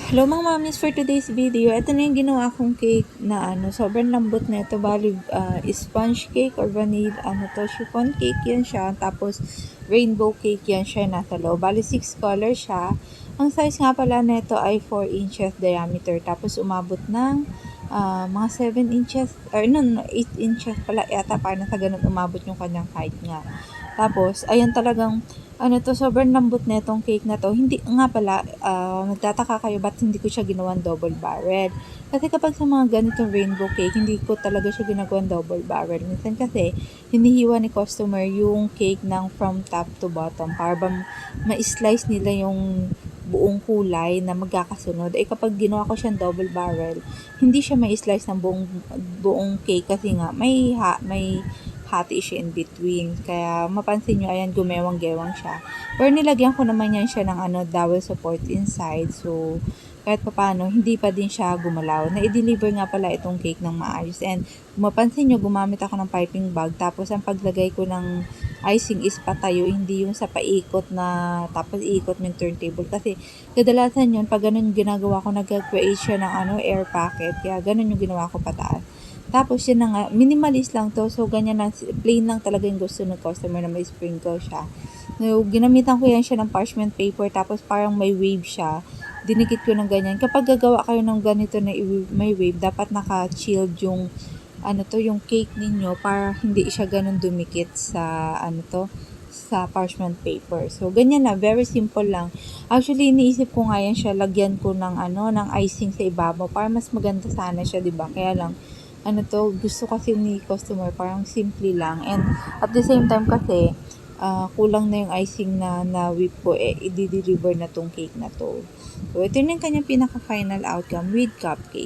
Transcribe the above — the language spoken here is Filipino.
Hello mga mamis, for today's video, ito na yung ginawa kong cake na sobrang lambot na ito. Bali, sponge cake or vanilla, chiffon cake yan siya. Tapos, rainbow cake yan siya nasa loob. Bali, 6 colors siya. Ang size nga pala nito ay 4 inches diameter. Tapos, umabot ng mga 7 inches, or 8 inches pala yata. Parang sa ganun umabot yung kanyang height nga. Tapos, ayan talagang, sobrang lambot na itong cake na to. Hindi, nga pala, nagtataka kayo ba't hindi ko siya ginawang double barrel. Kasi kapag sa mga ganitong rainbow cake, hindi ko talaga siya ginagawang double barrel. Minsan kasi, hinihiwa ni customer yung cake ng from top to bottom para ba ma-slice nila yung buong kulay na magkakasunod. Kapag ginawa ko siyang double barrel, hindi siya ma-slice ng buong cake kasi nga may hati siya in between. Kaya mapansin nyo, ayan, gumewang-gewang siya. Pero nilagyan ko naman yan siya ng dowel support inside. So, kahit paano, hindi pa din siya gumalaw. Na-deliver nga pala itong cake ng maayos. And, mapansin nyo, gumamit ako ng piping bag. Tapos, ang paglagay ko ng icing is patayo, hindi yung sa paikot na, tapos iikot mo yung turntable. Kasi, kadalasan yun, pag ganun ginagawa ko, nag-create siya ng air packet. Kaya, ganun yung ginawa ko pataas. Tapos, yun na nga, minimalist lang to. So, ganyan lang, plain lang talaga yung gusto ng customer na may sprinkle siya. So, ginamitan ko yan siya ng parchment paper. Tapos, parang may wave siya. Dinikit ko ng ganyan. Kapag gagawa kayo ng ganito na may wave, dapat naka-chilled yung, yung cake ninyo para hindi siya ganun dumikit sa, sa parchment paper. So, ganyan na. Very simple lang. Actually, iniisip ko nga yan siya. Lagyan ko ng, ng icing sa ibabaw para mas maganda sana siya, diba? Kaya lang, gusto kasi ni customer parang simple lang, and at the same time kasi kulang na yung icing na whip ko, i-deliver na tong cake na to. So ito na yung kanyang pinaka final outcome with cupcake.